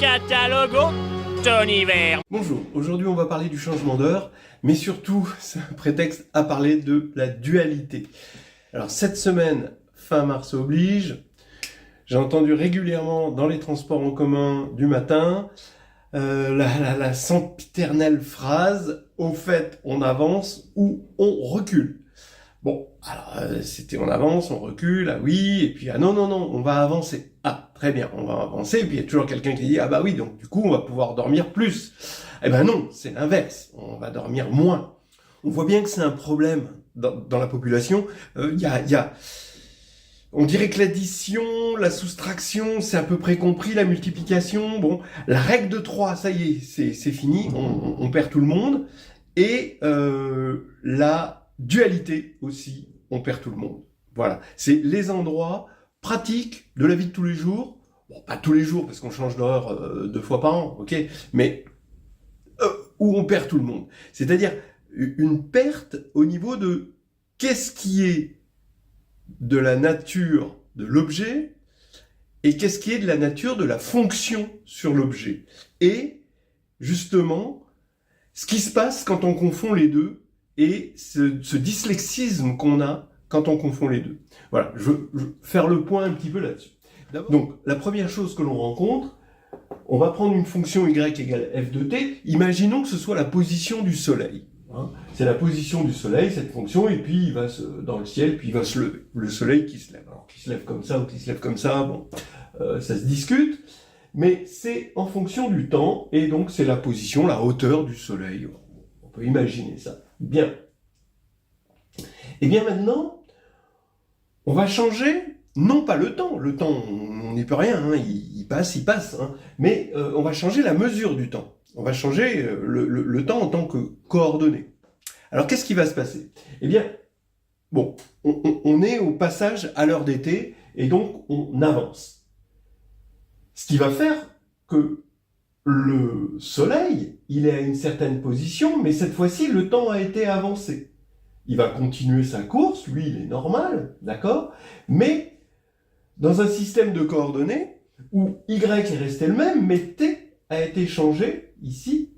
Catalogo d'univers. Bonjour, aujourd'hui on va parler du changement d'heure, mais surtout c'est un prétexte à parler de la dualité. Alors cette semaine, fin mars oblige, j'ai entendu régulièrement dans les transports en commun du matin la sempiternelle phrase « au fait on avance ou on recule ». Bon, alors c'était on avance, on recule, ah oui, et puis ah non, on va avancer. Ah, très bien, on va avancer, et puis il y a toujours quelqu'un qui dit, ah bah oui, donc du coup on va pouvoir dormir plus. Eh ben non, c'est l'inverse, on va dormir moins. On voit bien que c'est un problème dans la population. On dirait que l'addition, la soustraction, c'est à peu près compris, la multiplication, bon, la règle de 3, ça y est, c'est fini, on perd tout le monde, et la dualité aussi, on perd tout le monde. Voilà, c'est les endroits pratiques de la vie de tous les jours, bon, pas tous les jours, parce qu'on change d'heure 2 fois par an, ok, mais où on perd tout le monde. C'est-à-dire une perte au niveau de qu'est-ce qui est de la nature de l'objet et qu'est-ce qui est de la nature de la fonction sur l'objet. Et justement, ce qui se passe quand on confond les deux et ce dyslexisme qu'on a quand on confond les deux. Voilà, je veux faire le point un petit peu là-dessus. Donc, la première chose que l'on rencontre, on va prendre une fonction y égale f de t. Imaginons que ce soit la position du soleil. C'est la position du soleil, cette fonction, et puis il va dans le ciel, puis il va se lever. Le soleil qui se lève. Alors, qui se lève comme ça ou qui se lève comme ça, bon, ça se discute. Mais c'est en fonction du temps, et donc c'est la position, la hauteur du soleil. On peut imaginer ça. Bien. Et bien maintenant, on va changer, non pas le temps on n'y peut rien, hein, il passe, hein, mais on va changer la mesure du temps. On va changer le temps en tant que coordonnée. Alors qu'est-ce qui va se passer? Eh bien, bon, on est au passage à l'heure d'été, et donc on avance. Ce qui va faire que le soleil, il est à une certaine position, mais cette fois-ci, le temps a été avancé. Il va continuer sa course, lui, il est normal, d'accord? Mais dans un système de coordonnées où y est resté le même, mais t a été changé ici,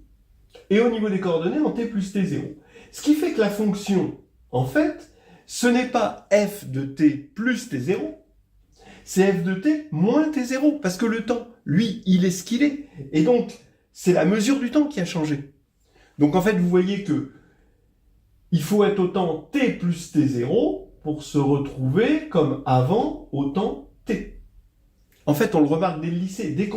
et au niveau des coordonnées en t plus t0. Ce qui fait que la fonction, en fait, ce n'est pas f de t plus t0, c'est f de t moins t0, parce que le temps, lui, il est ce qu'il est. Et donc, c'est la mesure du temps qui a changé. Donc en fait, vous voyez que il faut être au temps t plus t0 pour se retrouver comme avant au temps t. En fait, on le remarque dès le lycée, dès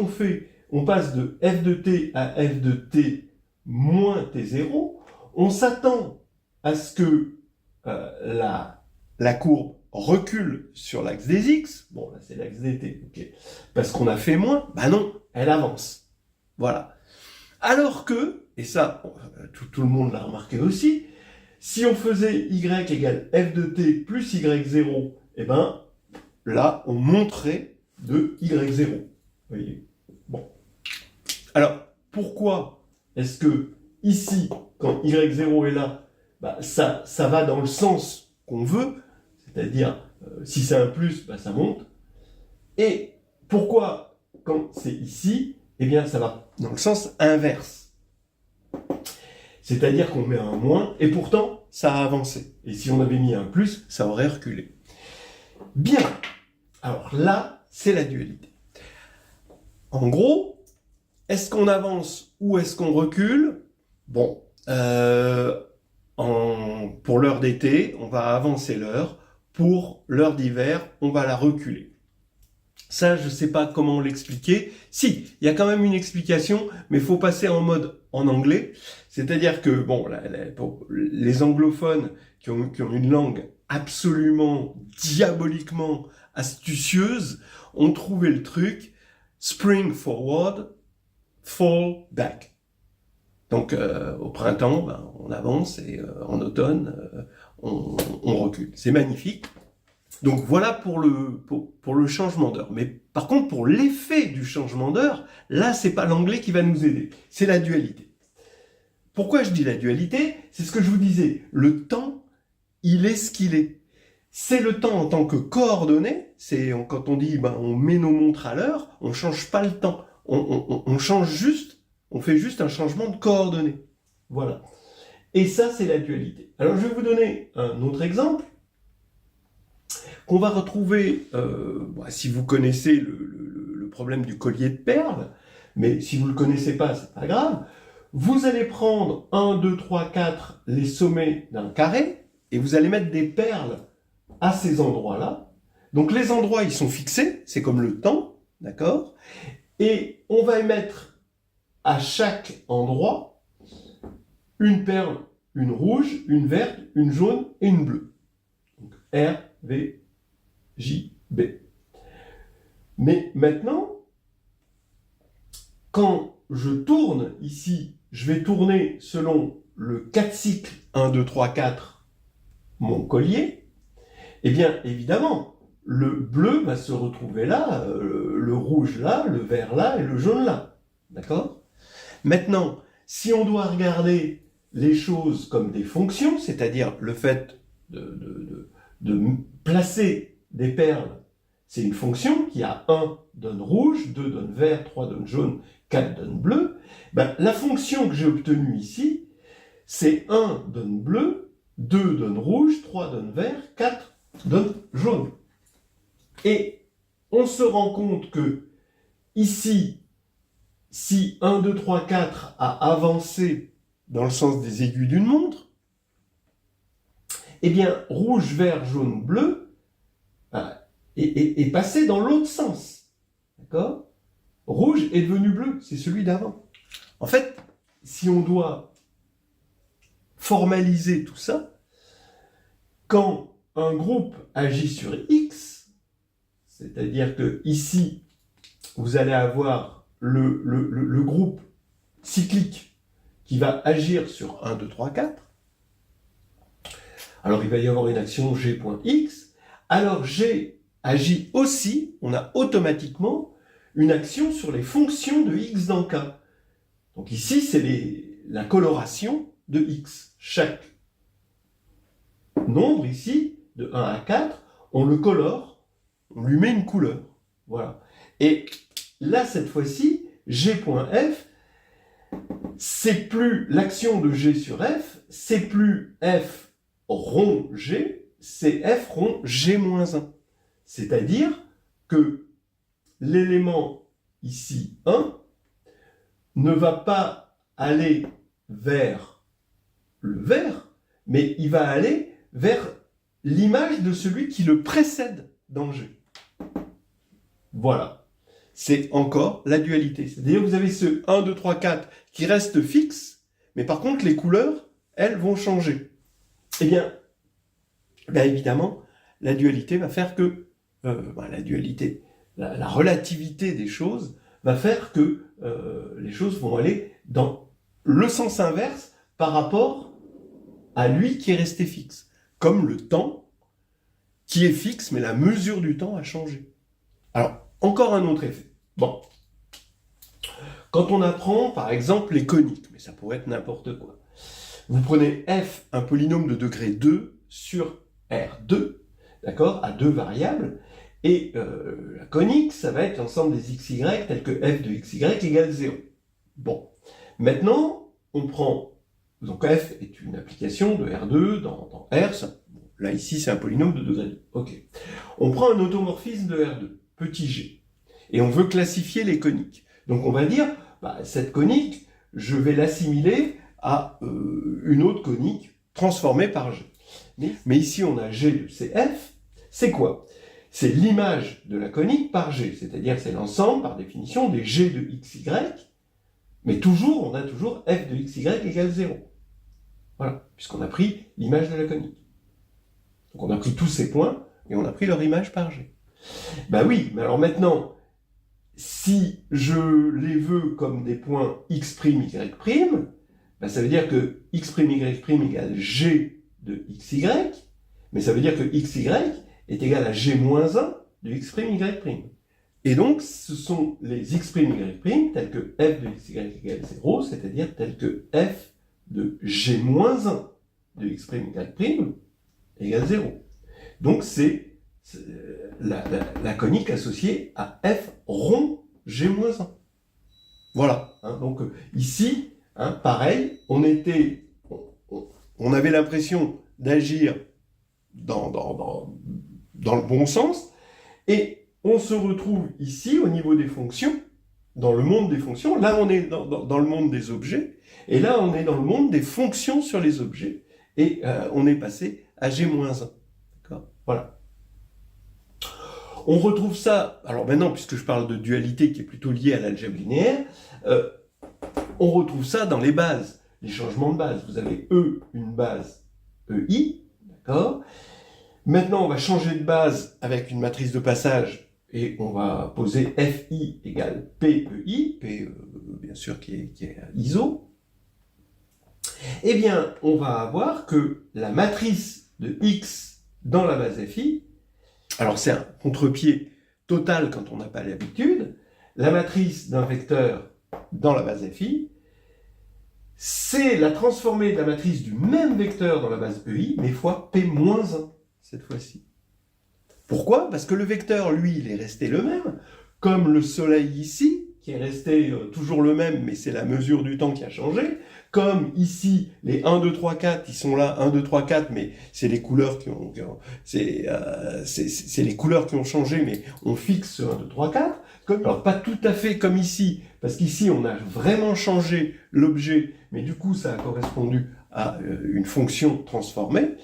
on passe de f de t à f de t moins t0, on s'attend à ce que la courbe recule sur l'axe des x, bon là c'est l'axe des t, okay. Parce qu'on a fait moins, bah non, elle avance. Voilà. Alors que, et ça, tout le monde l'a remarqué aussi, si on faisait y égale f de t plus y0, eh ben là on monterait de y0. Vous voyez? Bon. Alors, pourquoi est-ce que ici, quand y0 est là, bah, ça va dans le sens qu'on veut, c'est-à-dire si c'est un plus, bah, ça monte. Et pourquoi, quand c'est ici, eh bien ça va dans le sens inverse. C'est-à-dire qu'on met un moins, et pourtant, ça a avancé. Et si on avait mis un plus, ça aurait reculé. Bien. Alors là, c'est la dualité. En gros, est-ce qu'on avance ou est-ce qu'on recule? Bon, pour l'heure d'été, on va avancer l'heure. Pour l'heure d'hiver, on va la reculer. Ça, je ne sais pas comment l'expliquer. Si, il y a quand même une explication, mais il faut passer en mode en anglais. C'est-à-dire que, bon, pour les anglophones qui ont une langue absolument diaboliquement astucieuse, ont trouvé le truc spring forward, fall back. Donc, au printemps, ben, on avance et en automne, on recule. C'est magnifique. Donc voilà pour le changement d'heure. Mais par contre, pour l'effet du changement d'heure, là, c'est pas l'anglais qui va nous aider. C'est la dualité. Pourquoi je dis la dualité? C'est ce que je vous disais. Le temps, il est ce qu'il est. C'est le temps en tant que coordonnée. C'est quand on dit, ben, on met nos montres à l'heure, on change pas le temps. on change juste, on fait juste un changement de coordonnées. Voilà. Et ça, c'est la dualité. Alors, je vais vous donner un autre exemple qu'on va retrouver, si vous connaissez le problème du collier de perles, mais si vous ne le connaissez pas, c'est pas grave. Vous allez prendre 1, 2, 3, 4, les sommets d'un carré, et vous allez mettre des perles à ces endroits-là. Donc les endroits, ils sont fixés, c'est comme le temps, d'accord? Et on va mettre à chaque endroit une perle, une rouge, une verte, une jaune et une bleue. Donc R, V, J, B. Mais maintenant, quand je tourne ici, je vais tourner selon le 4 cycles 1, 2, 3, 4, mon collier. Eh bien, évidemment, le bleu va se retrouver là, le rouge là, le vert là et le jaune là. D'accord? Maintenant, si on doit regarder les choses comme des fonctions, c'est-à-dire le fait de placer des perles, c'est une fonction qui a 1 donne rouge, 2 donne vert, 3 donne jaune, 4 donne bleu. Ben, la fonction que j'ai obtenue ici, c'est 1 donne bleu, 2 donne rouge, 3 donne vert, 4 donne jaune. Et on se rend compte que ici, si 1, 2, 3, 4 a avancé dans le sens des aiguilles d'une montre, eh bien, rouge, vert, jaune, bleu est passé dans l'autre sens. D'accord? Rouge est devenu bleu, c'est celui d'avant. En fait, si on doit formaliser tout ça, quand un groupe agit sur X, c'est-à-dire que ici, vous allez avoir le groupe cyclique qui va agir sur 1, 2, 3, 4. Alors, il va y avoir une action G.X. Alors, G agit aussi, on a automatiquement une action sur les fonctions de X dans K. Donc ici, c'est la coloration de X. Chaque nombre ici, de 1 à 4, on le colore, on lui met une couleur. Voilà. Et là, cette fois-ci, G.F, c'est plus l'action de G sur F, c'est plus F rond G, c'est F rond G-1. C'est-à-dire que l'élément ici 1 ne va pas aller vers le vert, mais il va aller vers l'image de celui qui le précède dans G. Voilà. C'est encore la dualité. C'est-à-dire que vous avez ce 1, 2, 3, 4 qui reste fixe, mais par contre les couleurs, elles, vont changer. Eh bien évidemment, la dualité va faire que la dualité, la relativité des choses va faire que les choses vont aller dans le sens inverse par rapport à lui qui est resté fixe. Comme le temps qui est fixe, mais la mesure du temps a changé. Alors, encore un autre effet. Bon. Quand on apprend, par exemple, les coniques, mais ça pourrait être n'importe quoi. Vous prenez f, un polynôme de degré 2 sur R2, d'accord, à deux variables, et la conique, ça va être l'ensemble des xy tel que f de xy égale 0. Bon. Maintenant, on prend, donc f est une application de R2 dans R, là ici c'est un polynôme de degré 2. Ok. On prend un automorphisme de R2, petit g, et on veut classifier les coniques. Donc on va dire, cette conique, je vais l'assimiler à une autre conique transformée par g. Mais ici on a g de cf, c'est quoi? C'est l'image de la conique par g, c'est-à-dire c'est l'ensemble, par définition, des g de xy, mais toujours, on a toujours f de xy égale 0. Voilà, puisqu'on a pris l'image de la conique. Donc on a pris tous ces points, et on a pris leur image par g. Ben oui, mais alors maintenant, si je les veux comme des points x', y', ben ça veut dire que x', y' égale g de xy, mais ça veut dire que xy est égal à g-1 de x', y'. Et donc, ce sont les x', y' tels que f de xy égale 0, c'est-à-dire tels que f de g-1 de x', y' égale 0. Donc, c'est la conique associée à f rond g-1. Voilà. Hein. Donc ici, hein, pareil, on avait l'impression d'agir dans le bon sens, et on se retrouve ici au niveau des fonctions, dans le monde des fonctions. Là, on est dans le monde des objets, et là, on est dans le monde des fonctions sur les objets, et on est passé à G-1. D'accord ? Voilà. On retrouve ça, alors maintenant, puisque je parle de dualité qui est plutôt liée à l'algèbre linéaire, on retrouve ça dans les bases, les changements de base. Vous avez E, une base EI, d'accord ? Maintenant, on va changer de base avec une matrice de passage et on va poser FI égale PEI, P bien sûr qui est ISO. Eh bien, on va avoir que la matrice de X dans la base FI, alors c'est un contre-pied total quand on n'a pas l'habitude, la matrice d'un vecteur dans la base FI, c'est la transformée de la matrice du même vecteur dans la base EI, mais fois P-1 cette fois-ci. Pourquoi ? Parce que le vecteur, lui, il est resté le même, comme le soleil ici, qui est resté toujours le même, mais c'est la mesure du temps qui a changé, comme ici, les 1, 2, 3, 4, ils sont là, 1, 2, 3, 4, mais c'est les couleurs c'est les couleurs qui ont changé, mais on fixe ce 1, 2, 3, 4, alors pas tout à fait comme ici, parce qu'ici, on a vraiment changé l'objet, mais du coup, ça a correspondu à une fonction transformée.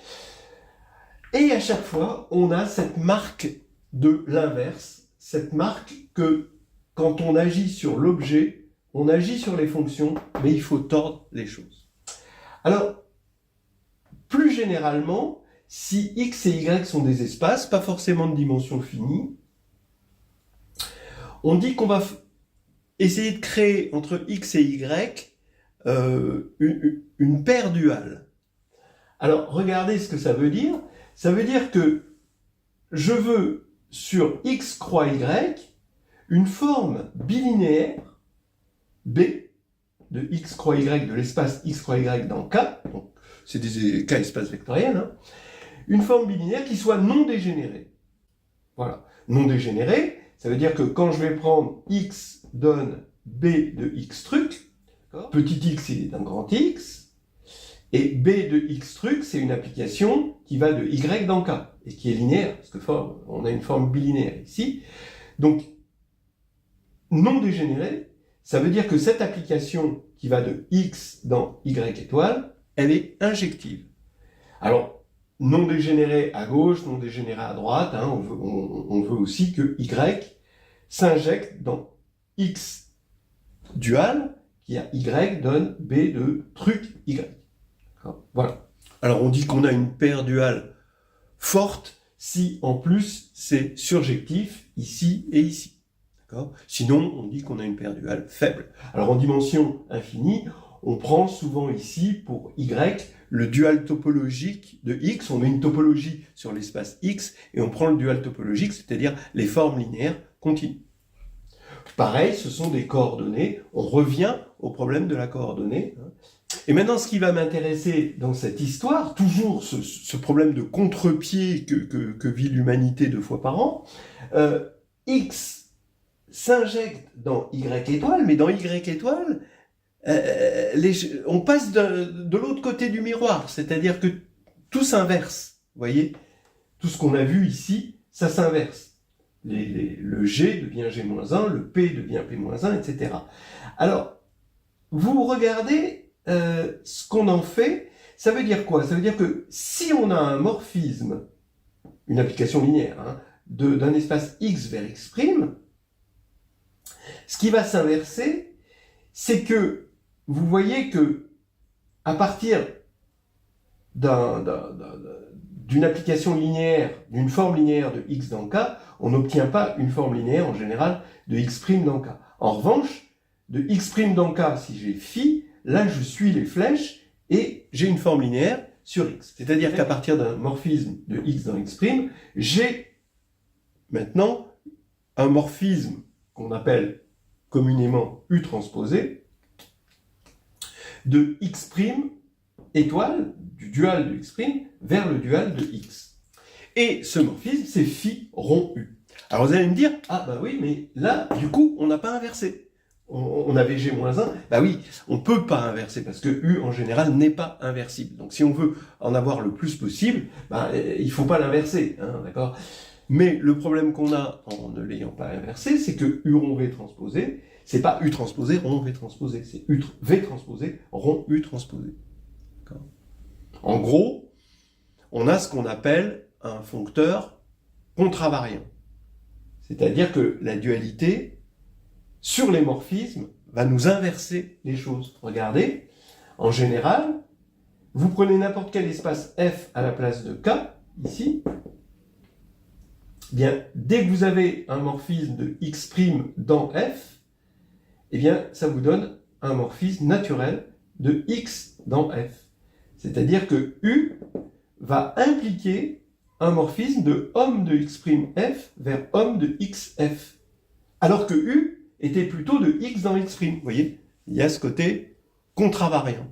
Et à chaque fois, on a cette marque de l'inverse, cette marque que quand on agit sur l'objet, on agit sur les fonctions, mais il faut tordre les choses. Alors, plus généralement, si x et y sont des espaces, pas forcément de dimension finie, on dit qu'on va essayer de créer entre x et y une paire duale. Alors, regardez ce que ça veut dire. Ça veut dire que je veux, sur x croix y, une forme bilinéaire B de x croix y, de l'espace x croix y dans K, donc c'est des K espaces vectoriels, hein, une forme bilinéaire qui soit non dégénérée. Voilà. Non dégénérée, ça veut dire que quand je vais prendre x donne B de x truc, petit x il est un grand X, et B de x truc, c'est une application qui va de y dans K, et qui est linéaire, parce que on a une forme bilinéaire ici. Donc, non dégénérée, ça veut dire que cette application qui va de x dans y étoile, elle est injective. Alors, non dégénérée à gauche, non dégénérée à droite, hein, on veut aussi que y s'injecte dans x dual, qui a y donne B de truc y. Voilà. Alors on dit qu'on a une paire duale forte si en plus c'est surjectif ici et ici. D'accord ? Sinon on dit qu'on a une paire duale faible. Alors en dimension infinie, on prend souvent ici pour y le dual topologique de x. On met une topologie sur l'espace x et on prend le dual topologique, c'est-à-dire les formes linéaires continues. Pareil, ce sont des coordonnées. On revient au problème de la coordonnée. Et maintenant, ce qui va m'intéresser dans cette histoire, toujours ce problème de contre-pied que vit l'humanité 2 fois par an, x s'injecte dans y étoile, mais dans y étoile, on passe de l'autre côté du miroir, c'est-à-dire que tout s'inverse. Vous voyez ? Tout ce qu'on a vu ici, ça s'inverse. Le G devient G-1, le P devient P-1, etc. Alors, vous regardez ce qu'on en fait, ça veut dire quoi ? Ça veut dire que si on a un morphisme, une application linéaire, hein, d'un espace x vers x', ce qui va s'inverser, c'est que vous voyez que à partir d'une application linéaire, d'une forme linéaire de x dans K, on n'obtient pas une forme linéaire en général de x' dans K. En revanche, de x' dans K, si j'ai phi, là je suis les flèches et j'ai une forme linéaire sur x. C'est-à-dire qu'à partir d'un morphisme de x dans x', j'ai maintenant un morphisme qu'on appelle communément U transposé de x' étoile, du dual de x' vers le dual de x. Et ce morphisme, c'est phi rond U. Alors vous allez me dire, ah bah oui, mais là, du coup, on n'a pas inversé. on avait G-1, bah oui, on peut pas inverser, parce que U, en général, n'est pas inversible. Donc si on veut en avoir le plus possible, bah, il faut pas l'inverser, hein, d'accord? Mais le problème qu'on a en ne l'ayant pas inversé, c'est que U rond V transposé, c'est pas U transposé rond V transposé, c'est V transposé rond U transposé. D'accord? En gros, on a ce qu'on appelle un foncteur contravariant. C'est-à-dire que la dualité, sur les morphismes, va nous inverser les choses. Regardez, en général, vous prenez n'importe quel espace F à la place de K, ici, eh bien, dès que vous avez un morphisme de X' dans F, eh bien, ça vous donne un morphisme naturel de X dans F. C'est-à-dire que U va impliquer un morphisme de homme de X'(F) vers homme de XF. Alors que U était plutôt de X dans X'. Vous voyez, il y a ce côté contravariant.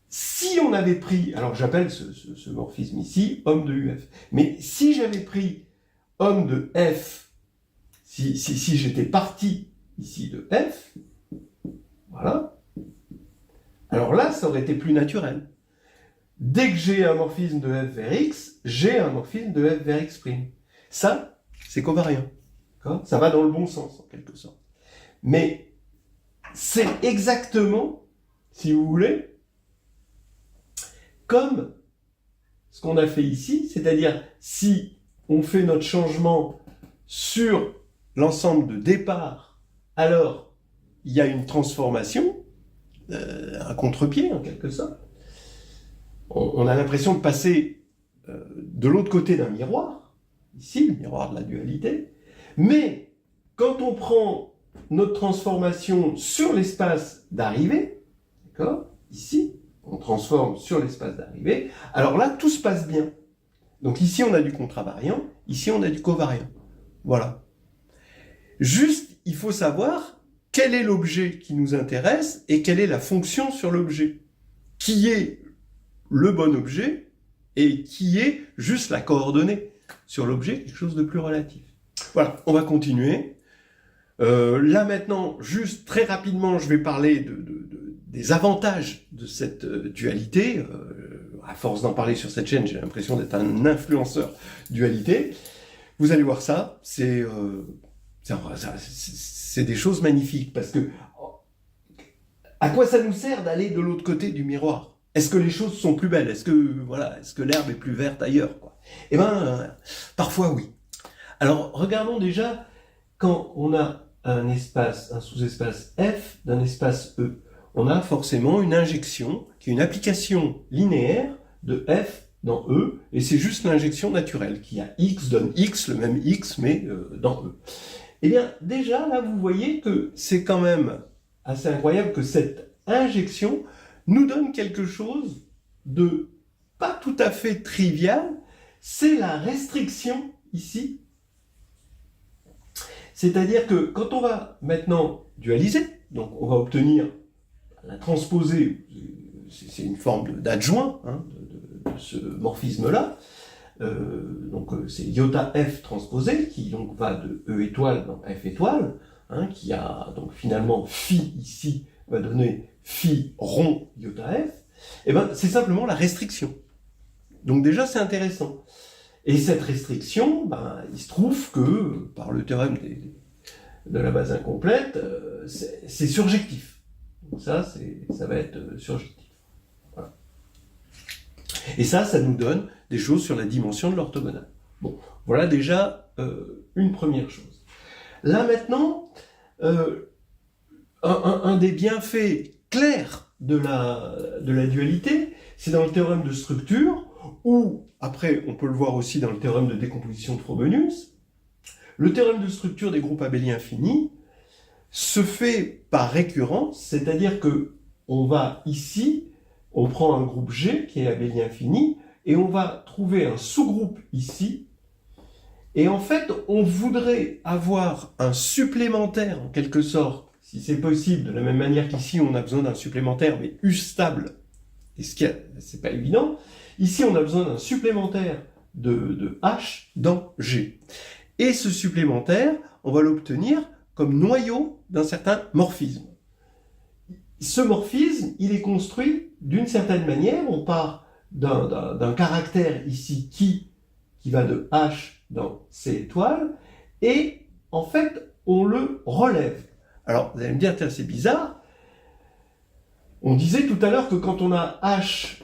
Si on avait pris, alors j'appelle ce morphisme ici homme de UF, mais si j'avais pris homme de F, si j'étais parti ici de F, voilà, alors là, ça aurait été plus naturel. Dès que j'ai un morphisme de F vers X, j'ai un morphisme de F vers X'. Ça, c'est covariant. Ça va dans le bon sens, en quelque sorte. Mais c'est exactement, si vous voulez, comme ce qu'on a fait ici, c'est-à-dire si on fait notre changement sur l'ensemble de départ, alors il y a une transformation, un contre-pied en quelque sorte. On a l'impression de passer de l'autre côté d'un miroir, ici, le miroir de la dualité, mais quand on prend notre transformation sur l'espace d'arrivée, d'accord, ici, on transforme sur l'espace d'arrivée, alors là, tout se passe bien. Donc ici, on a du contravariant, ici, on a du covariant. Voilà. Juste, il faut savoir quel est l'objet qui nous intéresse et quelle est la fonction sur l'objet, qui est le bon objet et qui est juste la coordonnée sur l'objet, quelque chose de plus relatif. Voilà, on va continuer. Là maintenant, juste très rapidement, je vais parler des avantages de cette dualité. À force d'en parler sur cette chaîne, j'ai l'impression d'être un influenceur dualité. Vous allez voir ça, c'est des choses magnifiques, parce que à quoi ça nous sert d'aller de l'autre côté du miroir ? Est-ce que les choses sont plus belles ? Est-ce que l'herbe est plus verte ailleurs, quoi ? Eh bien, parfois oui. Alors, regardons déjà, quand on a un sous-espace F d'un espace E, on a forcément une injection, qui est une application linéaire de F dans E, et c'est juste l'injection naturelle, qui a X donne X, le même X, mais dans E. Eh bien, déjà, là, vous voyez que c'est quand même assez incroyable que cette injection nous donne quelque chose de pas tout à fait trivial, c'est la restriction ici. C'est-à-dire que quand on va maintenant dualiser, donc on va obtenir la transposée, c'est une forme d'adjoint de ce morphisme-là, donc c'est iota F transposé, qui donc va de E étoile dans F étoile, qui a donc finalement phi ici, va donner phi rond iota F, et ben c'est simplement la restriction. Donc déjà c'est intéressant. Et cette restriction, ben, il se trouve que, par le théorème de la base incomplète, c'est surjectif. Donc ça va être surjectif. Voilà. Et ça nous donne des choses sur la dimension de l'orthogonale. Bon, voilà déjà une première chose. Là maintenant, un des bienfaits clairs de la dualité, c'est dans le théorème de structure, ou après on peut le voir aussi dans le théorème de décomposition de Frobenius. Le théorème de structure des groupes abéliens finis se fait par récurrence, c'est-à-dire que on va ici, on prend un groupe G qui est abélien fini, et on va trouver un sous-groupe ici, et en fait on voudrait avoir un supplémentaire en quelque sorte, si c'est possible, de la même manière qu'ici on a besoin d'un supplémentaire, mais U stable, et c'est pas évident. Ici, on a besoin d'un supplémentaire de H dans G. Et ce supplémentaire, on va l'obtenir comme noyau d'un certain morphisme. Ce morphisme, il est construit d'une certaine manière. On part d'un caractère ici qui va de H dans C étoile, et en fait, on le relève. Alors, vous allez me dire, tiens, c'est bizarre. On disait tout à l'heure que quand on a H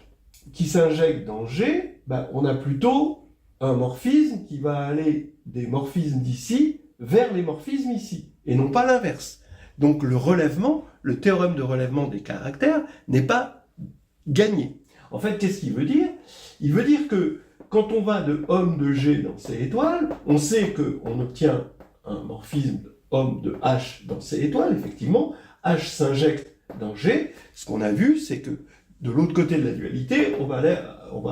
qui s'injecte dans G, ben, on a plutôt un morphisme qui va aller des morphismes d'ici vers les morphismes ici, et non pas l'inverse. Donc le relèvement, le théorème de relèvement des caractères n'est pas gagné. En fait, qu'est-ce qu'il veut dire? Il veut dire que quand on va de homme de G dans C étoile, on sait qu'on obtient un morphisme homme de H dans C étoile, effectivement. H s'injecte dans G. Ce qu'on a vu, c'est que de l'autre côté de la dualité, on va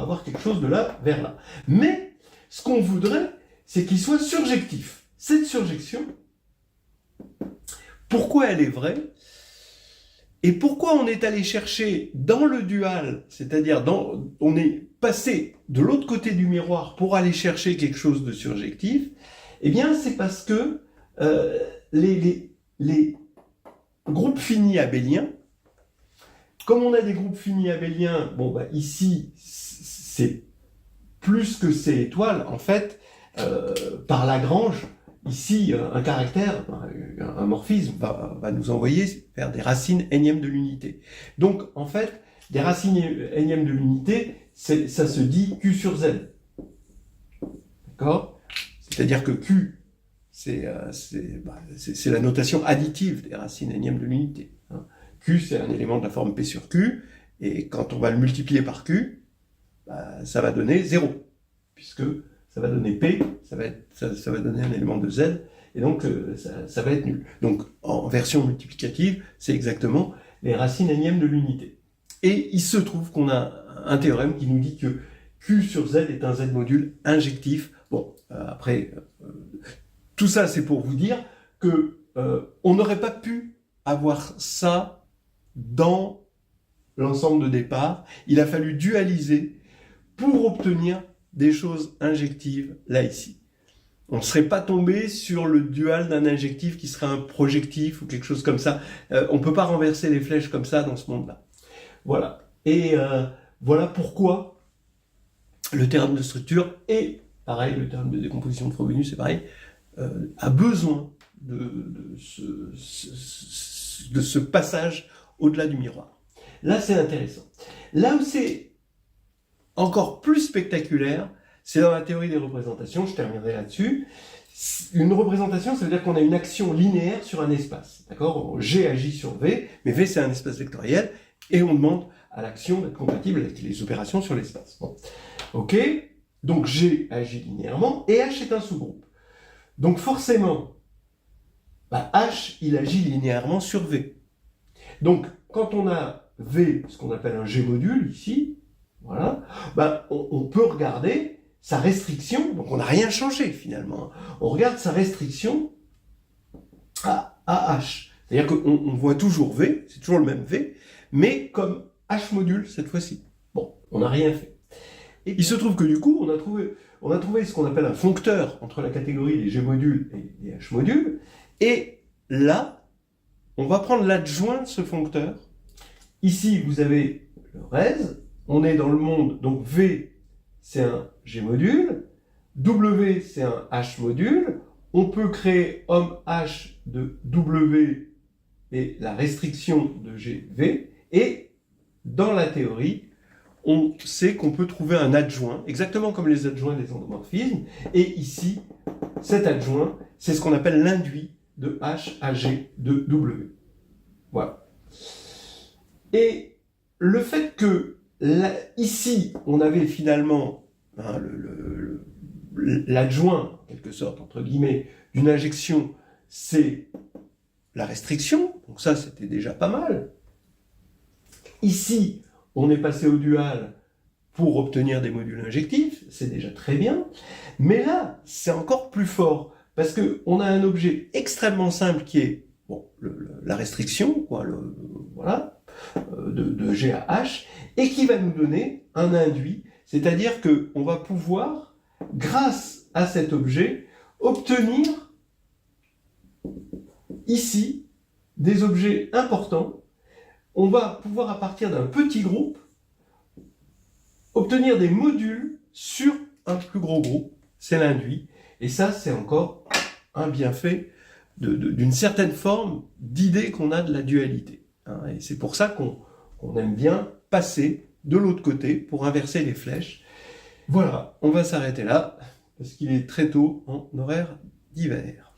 avoir quelque chose de là vers là. Mais ce qu'on voudrait, c'est qu'il soit surjectif. Cette surjection, pourquoi elle est vraie? Et pourquoi on est allé chercher dans le dual, c'est-à-dire on est passé de l'autre côté du miroir pour aller chercher quelque chose de surjectif? Eh bien, c'est parce que les groupes finis abéliens, comme on a des groupes finis abéliens, bon, bah, ici, c'est plus que C étoile, en fait, par Lagrange, ici, un caractère, un morphisme va nous envoyer vers des racines énièmes de l'unité. Donc, en fait, des racines énièmes de l'unité, ça se dit Q sur Z. D'accord? C'est-à-dire que Q, c'est la notation additive des racines énièmes de l'unité. Hein. Q, c'est un élément de la forme P sur Q, et quand on va le multiplier par Q, bah, ça va donner 0, puisque ça va donner P, ça va donner un élément de Z, et donc ça va être nul. Donc en version multiplicative, c'est exactement les racines énièmes de l'unité. Et il se trouve qu'on a un théorème qui nous dit que Q sur Z est un Z module injectif. Bon, après, tout ça c'est pour vous dire que on n'aurait pas pu avoir ça dans l'ensemble de départ. Il a fallu dualiser pour obtenir des choses injectives là, ici. On ne serait pas tombé sur le dual d'un injectif qui serait un projectif ou quelque chose comme ça. On ne peut pas renverser les flèches comme ça dans ce monde-là. Voilà. Et voilà pourquoi le théorème de structure et, pareil, le théorème de décomposition de Frobenius, c'est pareil, a besoin de ce passage au-delà du miroir. Là, c'est intéressant. Là où c'est encore plus spectaculaire, c'est dans la théorie des représentations, je terminerai là-dessus. Une représentation, ça veut dire qu'on a une action linéaire sur un espace. D'accord? G agit sur V, mais V c'est un espace vectoriel, et on demande à l'action d'être compatible avec les opérations sur l'espace. Bon. Ok? Donc G agit linéairement, et H est un sous-groupe. Donc forcément, bah, H, il agit linéairement sur V. Donc, quand on a V, ce qu'on appelle un G-module, ici, voilà, bah, on peut regarder sa restriction, donc on n'a rien changé finalement. On regarde sa restriction à H. C'est-à-dire qu'on voit toujours V, c'est toujours le même V, mais comme H module cette fois-ci. Bon, on n'a rien fait. Et il se trouve que du coup, on a trouvé ce qu'on appelle un foncteur entre la catégorie des G modules et des H modules, et là, on va prendre l'adjoint de ce foncteur. Ici, vous avez le res, on est dans le monde, donc V, c'est un G module, W, c'est un H module, on peut créer homme H de W et la restriction de GV, et dans la théorie, on sait qu'on peut trouver un adjoint, exactement comme les adjoints des endomorphismes, et ici, cet adjoint, c'est ce qu'on appelle l'induit de H à G de W. Voilà. Et le fait que là, ici, on avait finalement hein, l'adjoint, en quelque sorte, entre guillemets, d'une injection, c'est la restriction, donc ça c'était déjà pas mal. Ici, on est passé au dual pour obtenir des modules injectifs, c'est déjà très bien, mais là, c'est encore plus fort, parce qu'on a un objet extrêmement simple qui est bon, la restriction, quoi, voilà, de G à H, et qui va nous donner un induit, c'est-à-dire qu'on va pouvoir, grâce à cet objet, obtenir ici des objets importants. On va pouvoir, à partir d'un petit groupe, obtenir des modules sur un plus gros groupe. C'est l'induit. Et ça, c'est encore un bienfait d'une certaine forme d'idée qu'on a de la dualité. Et c'est pour ça qu'on aime bien passer de l'autre côté pour inverser les flèches. Voilà, on va s'arrêter là, parce qu'il est très tôt en horaire d'hiver.